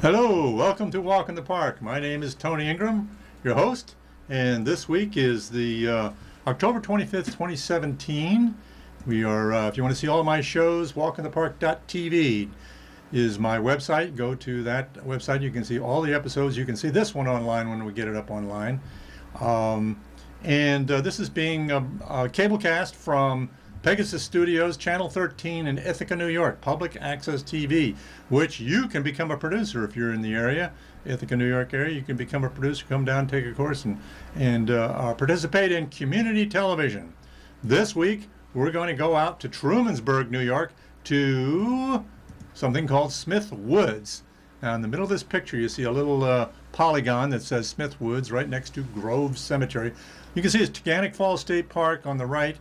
Hello, welcome to Walk in the Park. My name is Tony Ingram, your host, and this week is the October 25th, 2017. We are, if you want to see all of my shows, walkinthepark.tv is my website. Go to that website. You can see all the episodes. You can see this one online when we get it up online. This is being cablecast from Pegasus Studios, Channel 13 in Ithaca, New York, public access TV, which you can become a producer if you're in the area, Ithaca, New York area. You can become a producer, come down, take a course, and participate in community television. This week, we're going to go out to Trumansburg, New York, to something called Smith Woods. Now, in the middle of this picture, you see a little polygon that says Smith Woods right next to Grove Cemetery. You can see it's Taughannock Falls State Park on the right,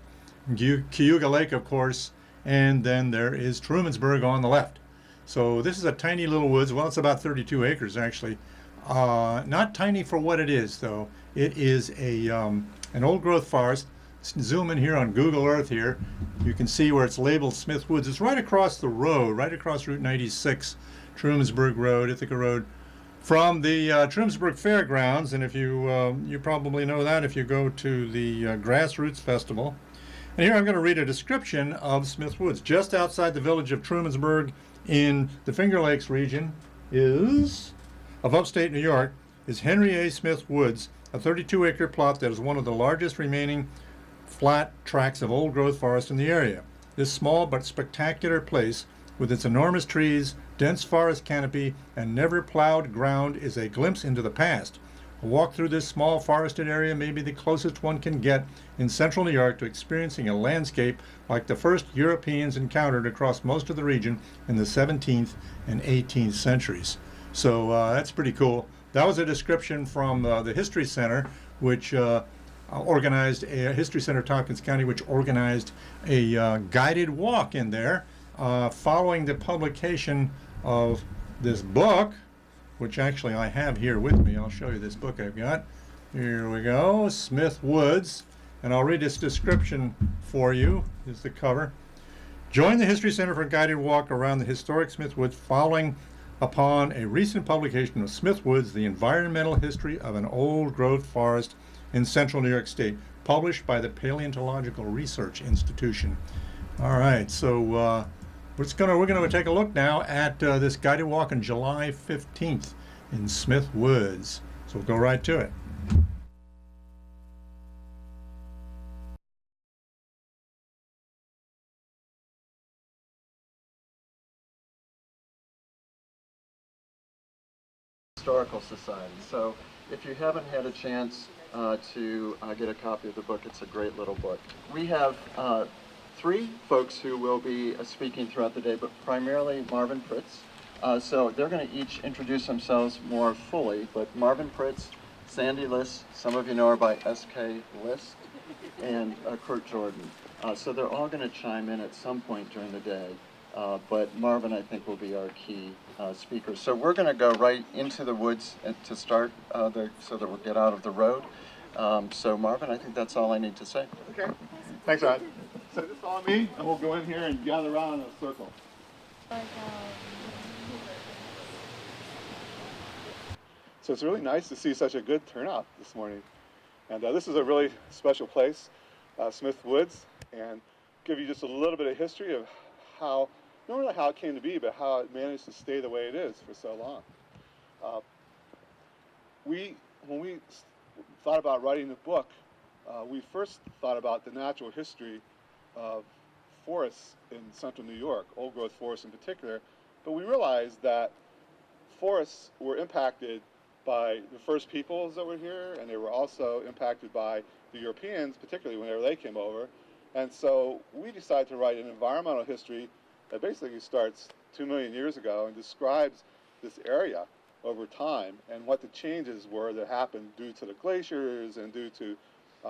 Cayuga Lake, of course, and then there is Trumansburg on the left. So this is a tiny little woods. Well, it's about 32 acres, actually. Not tiny for what it is, though. It is an old-growth forest. Zoom in here on Google Earth here. You can see where it's labeled Smith Woods. It's right across the road, right across Route 96, Trumansburg Road, Ithaca Road, from the Trumansburg Fairgrounds. And if you probably know that if you go to the Grassroots Festival. And here I'm going to read a description of Smith Woods. Just outside the village of Trumansburg in the Finger Lakes region of upstate New York is Henry A. Smith Woods, a 32-acre plot that is one of the largest remaining flat tracts of old-growth forest in the area. This small but spectacular place, with its enormous trees, dense forest canopy, and never-plowed ground, is a glimpse into the past. A walk through this small forested area may be the closest one can get in central New York to experiencing a landscape like the first Europeans encountered across most of the region in the 17th and 18th centuries. So that's pretty cool. That was a description from the History Center, which organized a History Center Tompkins County, which organized a guided walk in there following the publication of this book, which actually I have here with me. I'll show you this book I've got. Here we go, Smith Woods. And I'll read this description for you. Here's the cover. Join the History Center for a guided walk around the historic Smith Woods following upon a recent publication of Smith Woods, The Environmental History of an Old-Growth Forest in Central New York State, published by the Paleontological Research Institution. All right, so we're going to take a look now at this guided walk on July 15th in Smith Woods. So we'll go right to it. Historical Society. So if you haven't had a chance to get a copy of the book, it's a great little book. We have three folks who will be speaking throughout the day, but primarily Marvin Pritz. So they're going to each introduce themselves more fully, but Marvin Pritz, Sandy List, some of you know her by S.K. List, and Kurt Jordan. So they're all going to chime in at some point during the day, but Marvin, I think, will be our key speaker. So we're going to go right into the woods to start so that we'll get out of the road. So Marvin, I think that's all I need to say. Okay. Thanks, Rod. So just follow me, and we'll go in here and gather around in a circle. So it's really nice to see such a good turnout this morning. And this is a really special place, Smith Woods, and give you just a little bit of history of how, not really how it came to be, but how it managed to stay the way it is for so long. When we thought about writing the book, we first thought about the natural history of forests in central New York, old-growth forests in particular, but we realized that forests were impacted by the first peoples that were here, and they were also impacted by the Europeans, particularly whenever they came over. And so we decided to write an environmental history that basically starts 2 million years ago and describes this area over time and what the changes were that happened due to the glaciers and due to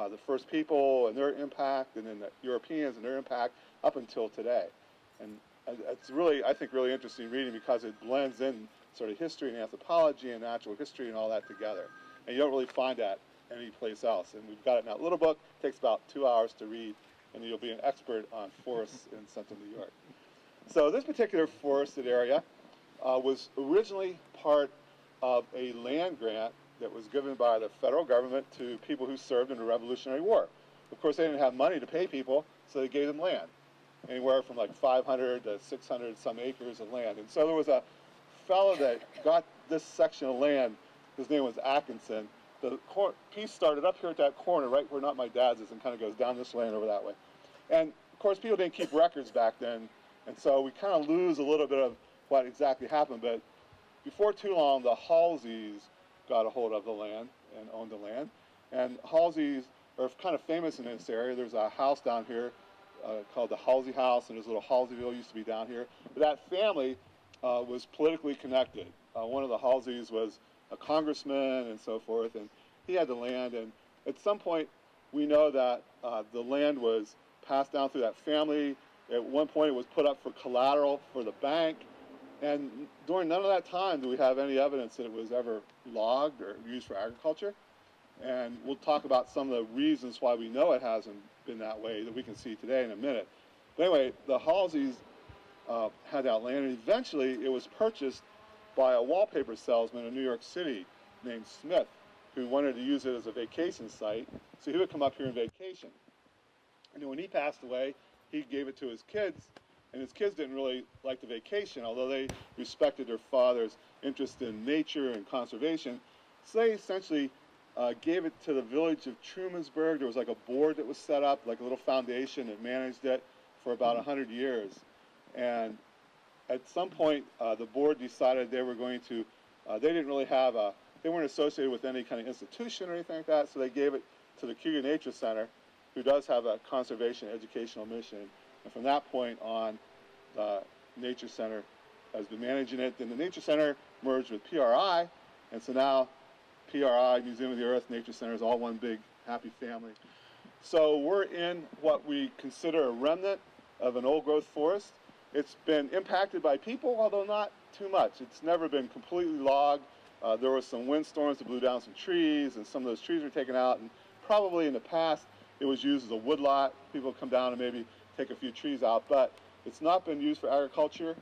the first people and their impact, and then the Europeans and their impact up until today. And it's really, I think, really interesting reading because it blends in sort of history and anthropology and natural history and all that together. And you don't really find that any place else. And we've got it in that little book. It takes about 2 hours to read, and you'll be an expert on forests in central New York. So this particular forested area was originally part of a land grant that was given by the federal government to people who served in the Revolutionary War. Of course, they didn't have money to pay people, so they gave them land, anywhere from like 500 to 600 some acres of land. And so there was a fellow that got this section of land. His name was Atkinson. The piece started up here at that corner, right where Not My Dad's is, and kind of goes down this lane over that way. And of course, people didn't keep records back then, and so we kind of lose a little bit of what exactly happened. But before too long, the Halseys got a hold of the land and owned the land. And Halseys are kind of famous in this area. There's a house down here called the Halsey House, and there's a little Halseyville used to be down here. But that family was politically connected. One of the Halseys was a congressman and so forth, and he had the land. And at some point, we know that the land was passed down through that family. At one point, it was put up for collateral for the bank. And during none of that time do we have any evidence that it was ever logged or used for agriculture. And we'll talk about some of the reasons why we know it hasn't been that way that we can see today in a minute. But anyway, the Halseys had that land, and eventually it was purchased by a wallpaper salesman in New York City named Smith, who wanted to use it as a vacation site, so he would come up here and vacation. And when he passed away, he gave it to his kids, and his kids didn't really like the vacation, although they respected their father's interest in nature and conservation. So they essentially gave it to the village of Trumansburg. There was like a board that was set up, like a little foundation that managed it for about 100 years. And at some point, the board decided they were going to, they didn't really have a, they weren't associated with any kind of institution or anything like that, so they gave it to the Cayuga Nature Center, who does have a conservation educational mission. And from that point on, the Nature Center has been managing it. Then the Nature Center merged with PRI, and so now PRI, Museum of the Earth, Nature Center is all one big happy family. So we're in what we consider a remnant of an old-growth forest. It's been impacted by people, although not too much. It's never been completely logged. There were some windstorms that blew down some trees, and some of those trees were taken out, and probably in the past it was used as a woodlot. People come down and maybe take a few trees out, but it's not been used for agriculture.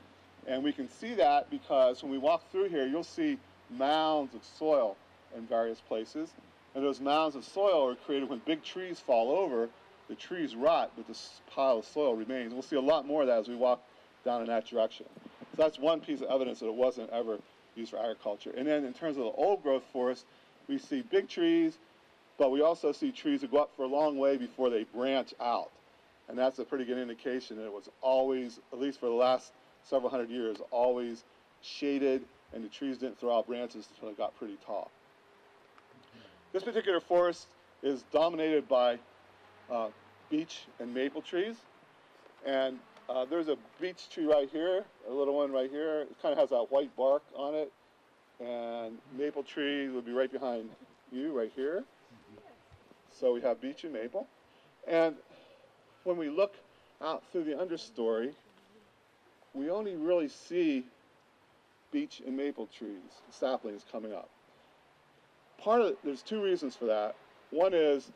And we can see that because when we walk through here, you'll see mounds of soil in various places. And those mounds of soil are created when big trees fall over. The trees rot, but this pile of soil remains. We'll see a lot more of that as we walk down in that direction. So that's one piece of evidence that it wasn't ever used for agriculture. And then in terms of the old growth forest, we see big trees, but we also see trees that go up for a long way before they branch out. And that's a pretty good indication that it was always, at least for the last several hundred years, always shaded, and the trees didn't throw out branches until they got pretty tall. This particular forest is dominated by beech and maple trees. And there's a beech tree right here, a little one right here. It kind of has that white bark on it. And maple tree would be right behind you, right here. So we have beech and maple. And when we look out through the understory, we only really see beech and maple trees, saplings coming up. There's two reasons for that. One is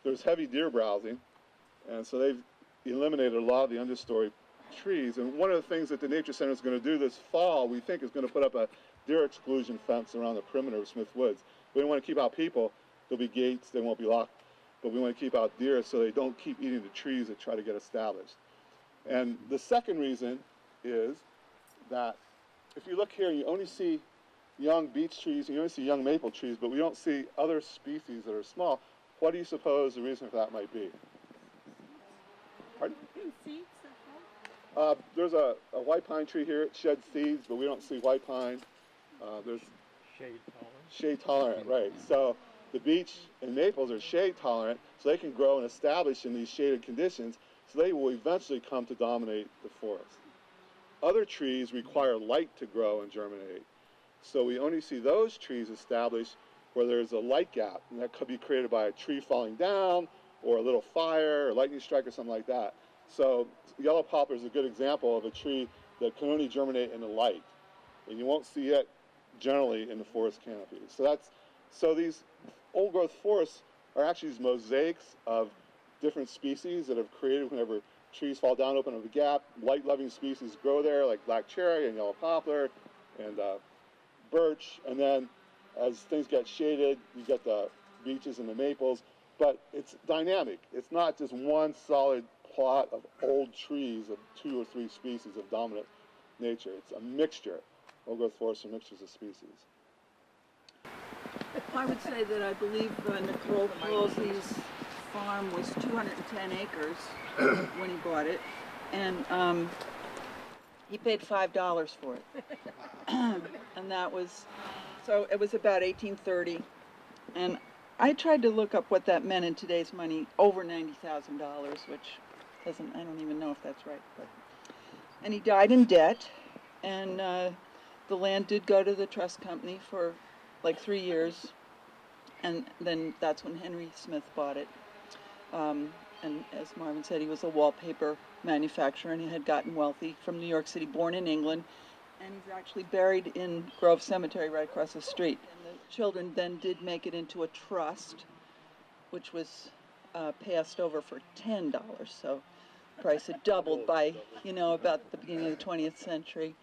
there's heavy deer browsing, and so they've eliminated a lot of the understory trees. And one of the things that the Nature Center is going to do this fall, we think, is going to put up a deer exclusion fence around the perimeter of Smith Woods. We don't want to keep out people. There'll be gates, they won't be locked, but we want to keep out deer so they don't keep eating the trees that try to get established. And the second reason is that if you look here, you only see young beech trees, and you only see young maple trees, but we don't see other species that are small. What do you suppose the reason for that might be? Pardon? Seeds. There's a white pine tree here. It sheds seeds, but we don't see white pine. There's Shade tolerant. shade tolerant, right. So the beech and maples are shade tolerant, so they can grow and establish in these shaded conditions, so they will eventually come to dominate the forest. Other trees require light to grow and germinate, so we only see those trees established where there's a light gap, and that could be created by a tree falling down or a little fire or lightning strike or something like that. So yellow poplar is a good example of a tree that can only germinate in the light, and you won't see it generally in the forest canopy. So these old growth forests are actually these mosaics of different species that have created whenever trees fall down, open up a gap. Light-loving species grow there, like black cherry and yellow poplar and birch, and then as things get shaded, you get the beeches and the maples, but it's dynamic. It's not just one solid plot of old trees of 2 or 3 species of dominant nature. It's a mixture. Old-growth forests are mixtures of species. I would say that I believe Nicole Pelosi's farm was 210 acres when he bought it, and he paid $5 for it. And that was, so it was about 1830. And I tried to look up what that meant in today's money, over $90,000, which doesn't, I don't even know if that's right. But, and he died in debt, and the land did go to the trust company for like 3 years, and then that's when Henry Smith bought it. And as Marvin said, he was a wallpaper manufacturer, and he had gotten wealthy from New York City, born in England, and he's actually buried in Grove Cemetery right across the street. And the children then did make it into a trust, which was passed over for $10, so the price had doubled by, about the beginning of the 20th century.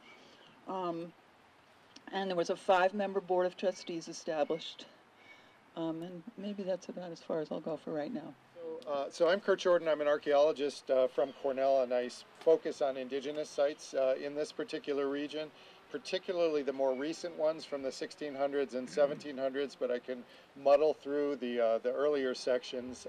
And there was a 5-member board of trustees established. And maybe that's about as far as I'll go for right now. So I'm Kurt Jordan. I'm an archaeologist from Cornell, and I focus on indigenous sites in this particular region, particularly the more recent ones from the 1600s and 1700s, but I can muddle through the earlier sections.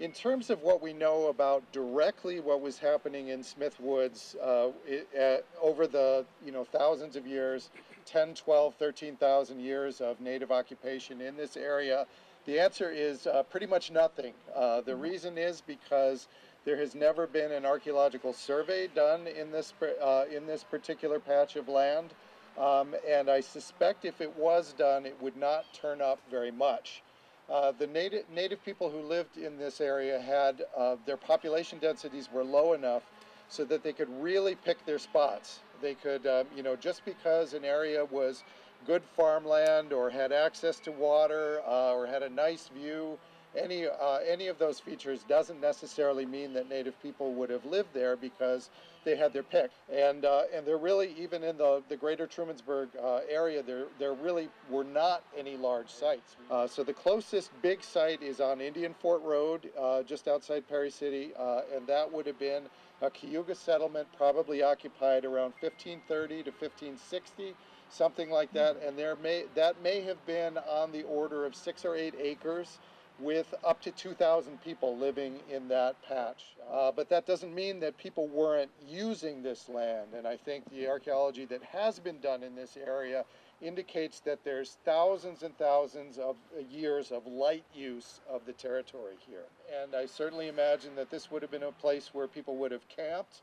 In terms of what we know about directly what was happening in Smith Woods over the thousands of years, 10, 12, 13,000 years of native occupation in this area, the answer is pretty much nothing. The reason is because there has never been an archaeological survey done in this particular patch of land, and I suspect if it was done, it would not turn up very much. The native people who lived in this area had their population densities were low enough so that they could really pick their spots. They could, just because an area was good farmland or had access to water or had a nice view, any of those features doesn't necessarily mean that native people would have lived there because they had their pick. And there really, even in the greater Trumansburg area, there really were not any large sites. So the closest big site is on Indian Fort Road, just outside Perry City, and that would have been a Cayuga settlement, probably occupied around 1530 to 1560, something like that. And that may have been on the order of 6 or 8 acres, with up to 2,000 people living in that patch. But that doesn't mean that people weren't using this land, and I think the archaeology that has been done in this area indicates that there's thousands and thousands of years of light use of the territory here. And I certainly imagine that this would have been a place where people would have camped.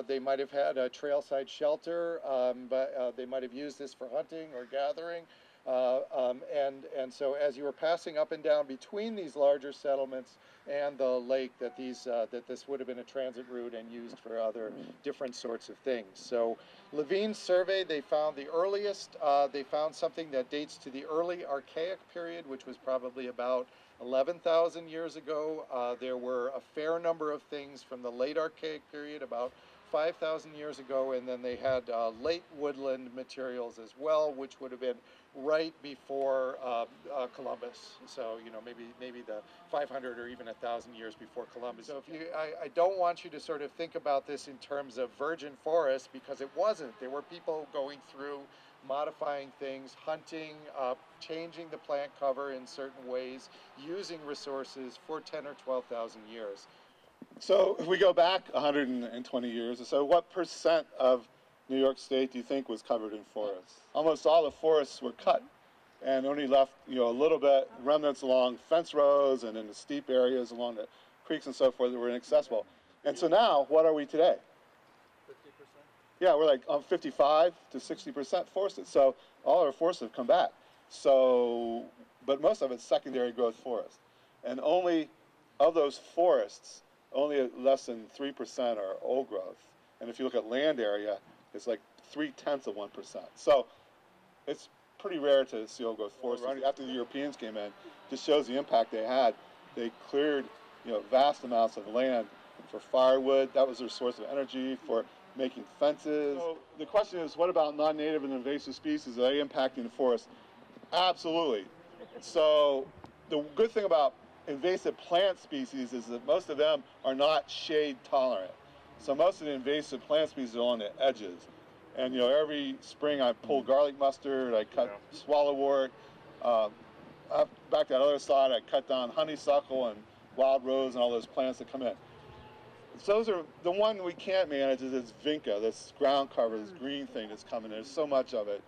They might have had a trailside shelter, but they might have used this for hunting or gathering. And so as you were passing up and down between these larger settlements and the lake, that this would have been a transit route and used for other different sorts of things. So Levine's survey, they found the earliest, they found something that dates to the early Archaic period, which was probably about 11,000 years ago. There were a fair number of things from the late Archaic period, about 5,000 years ago, and then they had late woodland materials as well, which would have been right before Columbus. So maybe the 500 or even 1,000 years before Columbus. So I don't want you to sort of think about this in terms of virgin forest, because it wasn't. There were people going through, modifying things, hunting, changing the plant cover in certain ways, using resources for 10 or 12,000 years. So if we go back 120 years or so, what percent of New York State do you think was covered in forests? Almost all the forests were cut and only left, a little bit remnants along fence rows and in the steep areas along the creeks and so forth that were inaccessible. And so now, what are we today? 50%? Yeah, we're like 55 to 60% forested. So all our forests have come back. So, but most of it's secondary growth forest. And only of those forests, only less than 3% are old growth. And if you look at land area, it's like 0.3%. So it's pretty rare to see old growth forests. After the Europeans came in, just shows the impact they had. They cleared, vast amounts of land for firewood. That was their source of energy, for making fences. So the question is, what about non-native and invasive species? Are they impacting the forest? Absolutely. So the good thing about invasive plant species is that most of them are not shade tolerant. So most of the invasive plant species are on the edges. And you know, every spring I pull garlic mustard, I cut swallowwort. Back to that other side, I cut down honeysuckle and wild rose and all those plants that come in. So those are the one we can't manage is this vinca, this ground cover, this green thing that's coming in. There's so much of it.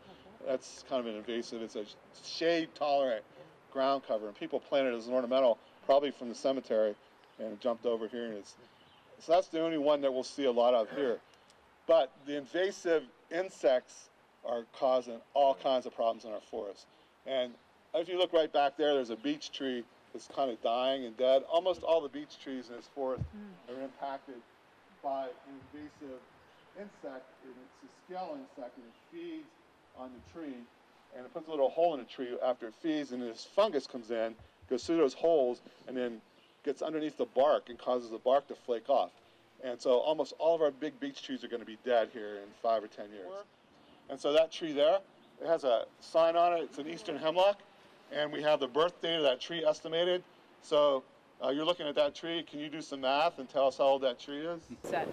That's kind of an invasive. It's a shade tolerant ground cover, and people planted it as an ornamental, probably from the cemetery, and jumped over here. And so that's the only one that we'll see a lot of here. But the invasive insects are causing all kinds of problems in our forest. And if you look right back there, there's a beech tree that's kind of dying and dead. Almost all the beech trees in this forest are impacted by an invasive insect. And it's a scale insect, and it feeds on the tree, and it puts a little hole in the tree after it feeds, and this fungus comes in, goes through those holes, and then gets underneath the bark and causes the bark to flake off. And so almost all of our big beech trees are going to be dead here in 5 or 10 years. And so that tree there, it has a sign on it. It's an eastern hemlock, and we have the birth date of that tree estimated. So you're looking at that tree. Can you do some math and tell us how old that tree is? It's at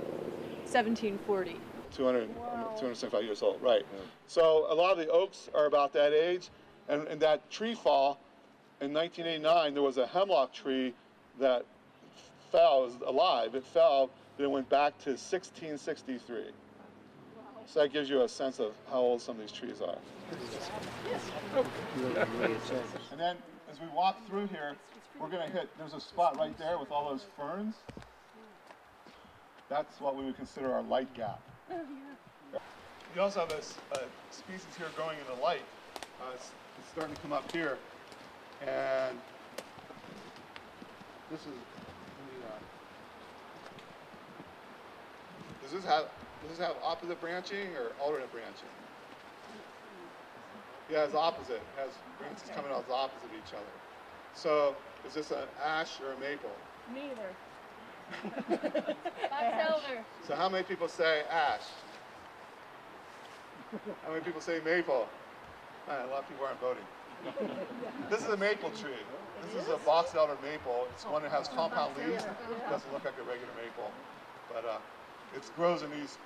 1740. 275 years old, right. So a lot of the oaks are about that age, and that tree fall, in 1989, there was a hemlock tree that fell, it was alive, it fell, but it went back to 1663. So that gives you a sense of how old some of these trees are. And then as we walk through here, we're going to hit, there's a spot right there with all those ferns. That's what we would consider our light gap. You also have a species here growing in the light. It's starting to come up here. And this is, does this have opposite branching or alternate branching? Yeah, it's opposite. It has branches coming out as opposite of each other. So is this an ash or a maple? Neither. Box elder. So how many people say ash? How many people say maple? A lot of people aren't voting. This is a maple tree. This is a box elder maple. It's one that has compound leaves. It doesn't look like a regular maple, but it grows in these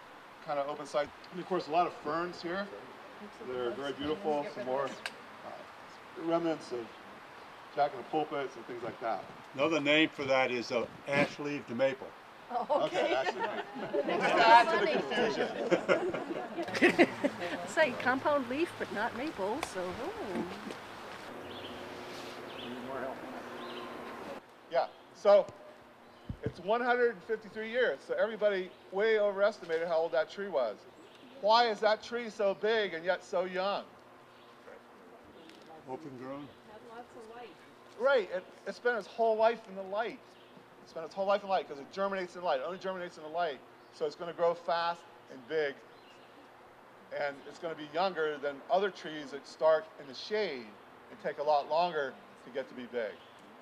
kind of open sites. And of course, a lot of ferns here. They're very beautiful. Some more remnants of jack-in-the-pulpits and things like that. Another name for that is ash-leaved maple. Oh, okay. Actually, just to add to the confusion. It's like compound leaf, but not maple, so. Oh. Yeah, so it's 153 years. So everybody way overestimated how old that tree was. Why is that tree so big and yet so young? Open grown. Had lots of light. Right, it spent its whole life in the light. It spent its whole life in light because it germinates in light. It only germinates in the light. So it's going to grow fast and big. And it's going to be younger than other trees that start in the shade and take a lot longer to get to be big.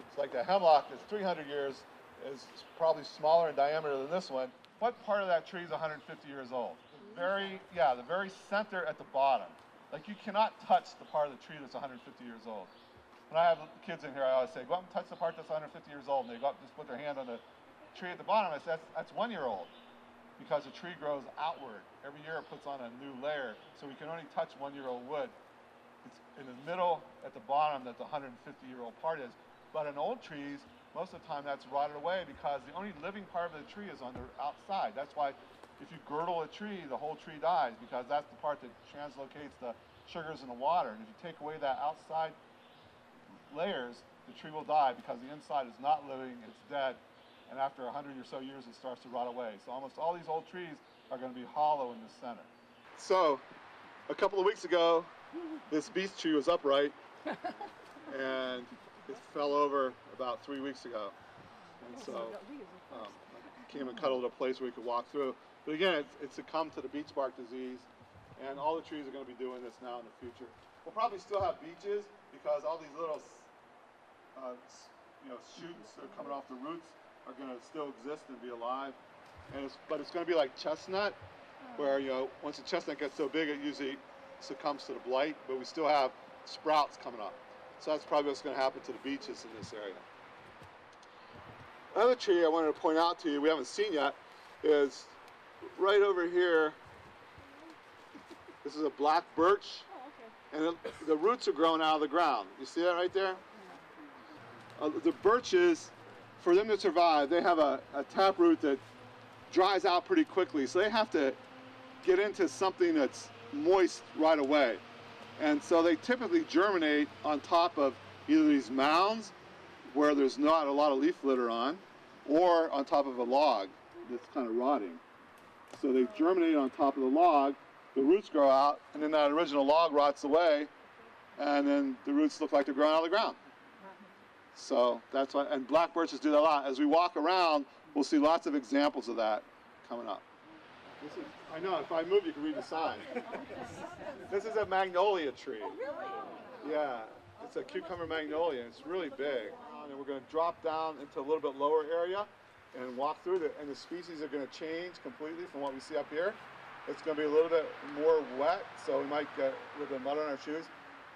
It's like the hemlock that's 300 years is probably smaller in diameter than this one. What part of that tree is 150 years old? The very center at the bottom. Like you cannot touch the part of the tree that's 150 years old. When I have kids in here, I always say, go up and touch the part that's 150 years old. And they go up and just put their hand on the tree at the bottom. I say, that's 1 year old. Because the tree grows outward. Every year it puts on a new layer. So we can only touch 1 year old wood. It's in the middle at the bottom that the 150 year old part is. But in old trees, most of the time that's rotted away because the only living part of the tree is on the outside. That's why if you girdle a tree, the whole tree dies because that's the part that translocates the sugars in the water. And if you take away that outside layers, the tree will die because the inside is not living, it's dead. And after 100 or so years, it starts to rot away. So almost all these old trees are going to be hollow in the center. So a couple of weeks ago, this beech tree was upright, and it fell over about 3 weeks ago. And so I came and cuddled a place where we could walk through. But again, it's succumbed to the beech bark disease, and all the trees are going to be doing this now in the future. We'll probably still have beeches because all these little shoots that are coming off the roots are going to still exist and be alive. But it's going to be like chestnut. where, you know, once the chestnut gets so big, it usually succumbs to the blight, but we still have sprouts coming up. So that's probably what's going to happen to the beeches in this area. Another tree I wanted to point out to you, we haven't seen yet, is right over here. This is a black birch, and the roots are growing out of the ground. You see that right there? The birches, for them to survive, they have a taproot that dries out pretty quickly, so they have to get into something that's moist right away. And so they typically germinate on top of either these mounds where there's not a lot of leaf litter on, or on top of a log that's kind of rotting. So they germinate on top of the log, the roots grow out, and then that original log rots away, and then the roots look like they're growing out of the ground. So that's why, and black birches do that a lot. As we walk around, we'll see lots of examples of that coming up. This is, I know, if I move, you can read the sign. This is a magnolia tree. Oh, really? Yeah, it's a cucumber magnolia, and it's really big. And we're going to drop down into a little bit lower area and walk through it, and the species are going to change completely from what we see up here. It's going to be a little bit more wet, so we might get a little bit of mud on our shoes.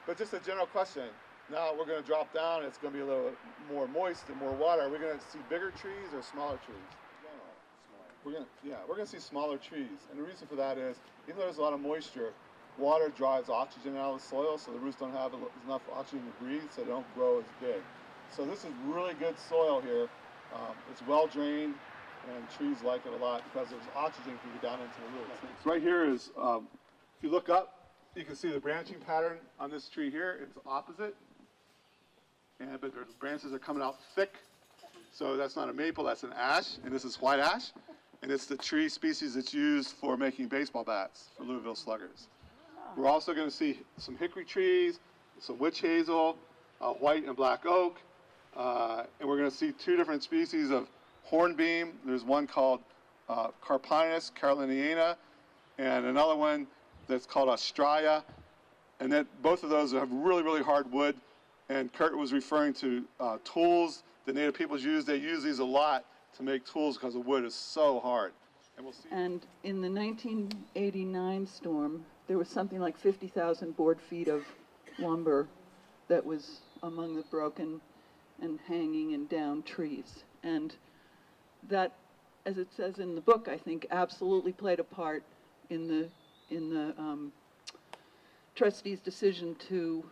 But just a general question. Now we're going to drop down, it's going to be a little more moist and more water. Are we going to see bigger trees or smaller trees? We're going to see smaller trees. And the reason for that is, even though there's a lot of moisture, water drives oxygen out of the soil, so the roots don't have enough oxygen to breathe, so they don't grow as big. So this is really good soil here. It's well drained, and trees like it a lot because there's oxygen can get down into the roots. So right here is, if you look up, you can see the branching pattern on this tree here. It's opposite, but the branches are coming out thick. So that's not a maple, that's an ash, and this is white ash. And it's the tree species that's used for making baseball bats for Louisville Sluggers. We're also going to see some hickory trees, some witch hazel, white and black oak, and we're going to see two different species of hornbeam. There's one called Carpinus caroliniana, and another one that's called Australia. And that both of those have really, really hard wood. And Kurt was referring to tools that Native peoples use. They use these a lot to make tools because the wood is so hard. And we'll see. And in the 1989 storm, there was something like 50,000 board feet of lumber that was among the broken and hanging and down trees. And that, as it says in the book, I think absolutely played a part in the trustee's decision to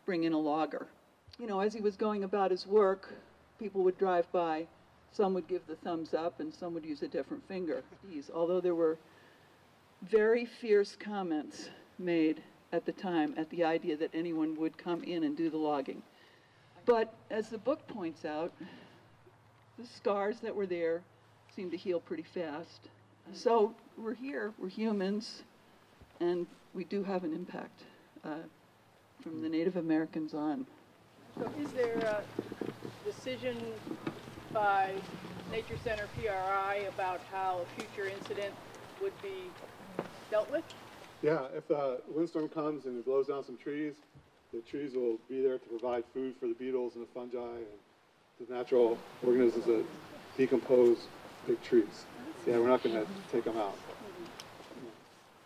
bring in a logger. You know, as he was going about his work, people would drive by. Some would give the thumbs up and some would use a different finger. Although there were very fierce comments made at the time at the idea that anyone would come in and do the logging. But as the book points out, the scars that were there seemed to heal pretty fast. So we're here, we're humans, and we do have an impact from the Native Americans on. So is there a decision by Nature Center PRI about how a future incident would be dealt with? Yeah, if a windstorm comes and it blows down some trees, the trees will be there to provide food for the beetles and the fungi and the natural organisms that decompose big trees. Yeah, we're not going to take them out.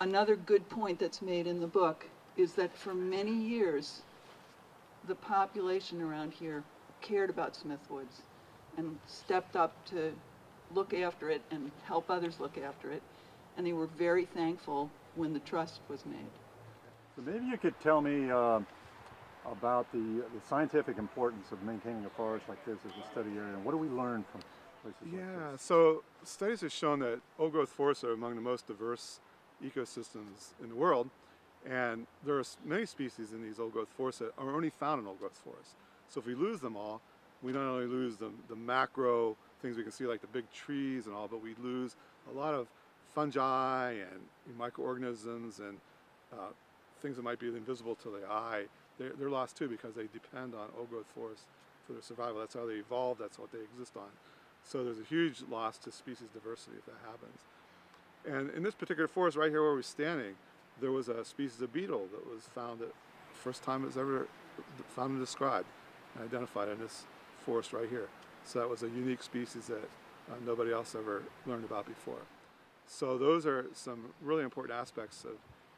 Another good point that's made in the book is that for many years, the population around here cared about Smith Woods and stepped up to look after it and help others look after it. And they were very thankful when the trust was made. So maybe you could tell me about the scientific importance of maintaining a forest like this as a study area, and what do we learn from places like this? Yeah, so studies have shown that old-growth forests are among the most diverse ecosystems in the world, and there are many species in these old-growth forests that are only found in old-growth forests. So if we lose them all, we not only lose the macro things we can see like the big trees and all, but we lose a lot of fungi and microorganisms and things that might be invisible to the eye. They're lost too because they depend on old-growth forests for their survival. That's how they evolved, that's what they exist on. So there's a huge loss to species diversity if that happens. And in this particular forest right here where we're standing, there was a species of beetle that was found, that first time it was ever found and described and identified in this forest right here. So that was a unique species that nobody else ever learned about before. So those are some really important aspects of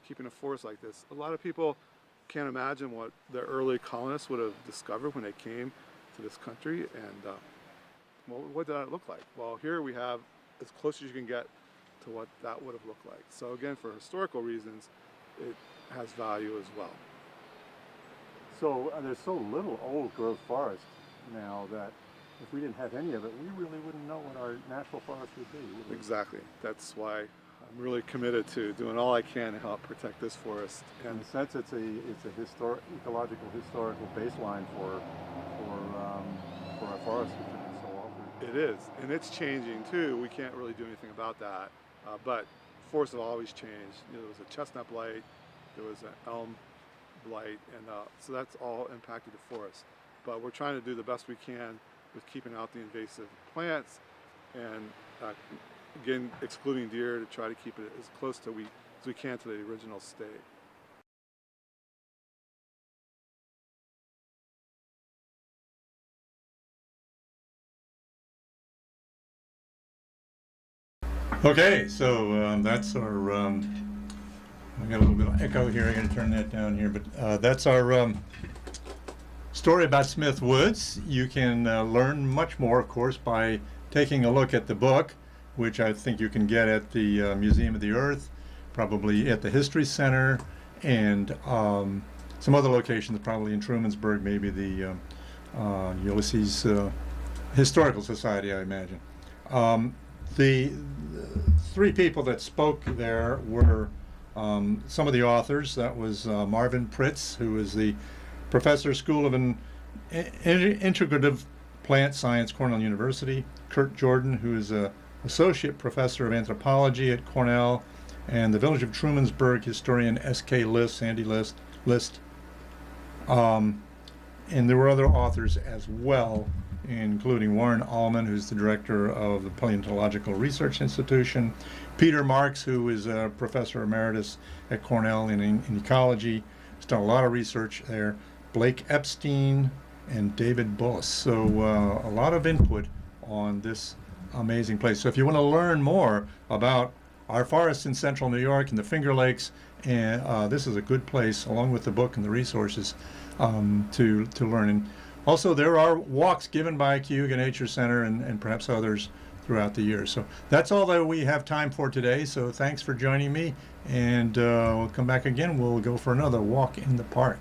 keeping a forest like this. A lot of people can't imagine what the early colonists would have discovered when they came to this country, and well, what did that look like? Well, here we have as close as you can get to what that would have looked like. So again, for historical reasons, it has value as well. So there's so little old growth forest now that if we didn't have any of it, we really wouldn't know what our natural forest would be, would we? Exactly. That's why I'm really committed to doing all I can to help protect this forest. In And a sense, it's a ecological historical baseline for our forest, which is so altered. it is, and it's changing too. We can't really do anything about that, but forests have always changed. You know, there was a chestnut blight, there was an elm blight, and so that's all impacted the forest. But we're trying to do the best we can with keeping out the invasive plants, and again, excluding deer to try to keep it as close to as we can to the original state. Okay, so that's our, I got a little bit of echo here, I gotta turn that down here, but that's our story about Smith Woods. You can learn much more, of course, by taking a look at the book, which I think you can get at the Museum of the Earth, probably at the History Center, and some other locations, probably in Trumansburg, maybe the Ulysses Historical Society, I imagine. The three people that spoke there were some of the authors. That was Marvin Pritz, who is the Professor, School of Integrative Plant Science, Cornell University. Kurt Jordan, who is an Associate Professor of Anthropology at Cornell. And the Village of Trumansburg historian S.K. Andy List. And there were other authors as well, including Warren Allman, who's the director of the Paleontological Research Institution, Peter Marks, who is a professor emeritus at Cornell in ecology. He's done a lot of research there, Blake Epstein, and David Bullis. So a lot of input on this amazing place. So if you want to learn more about our forests in central New York and the Finger Lakes, and this is a good place, along with the book and the resources, to learn. And also, there are walks given by Cayuga Nature Center and perhaps others throughout the year. So that's all that we have time for today. So thanks for joining me, and we'll come back again. We'll go for another walk in the park.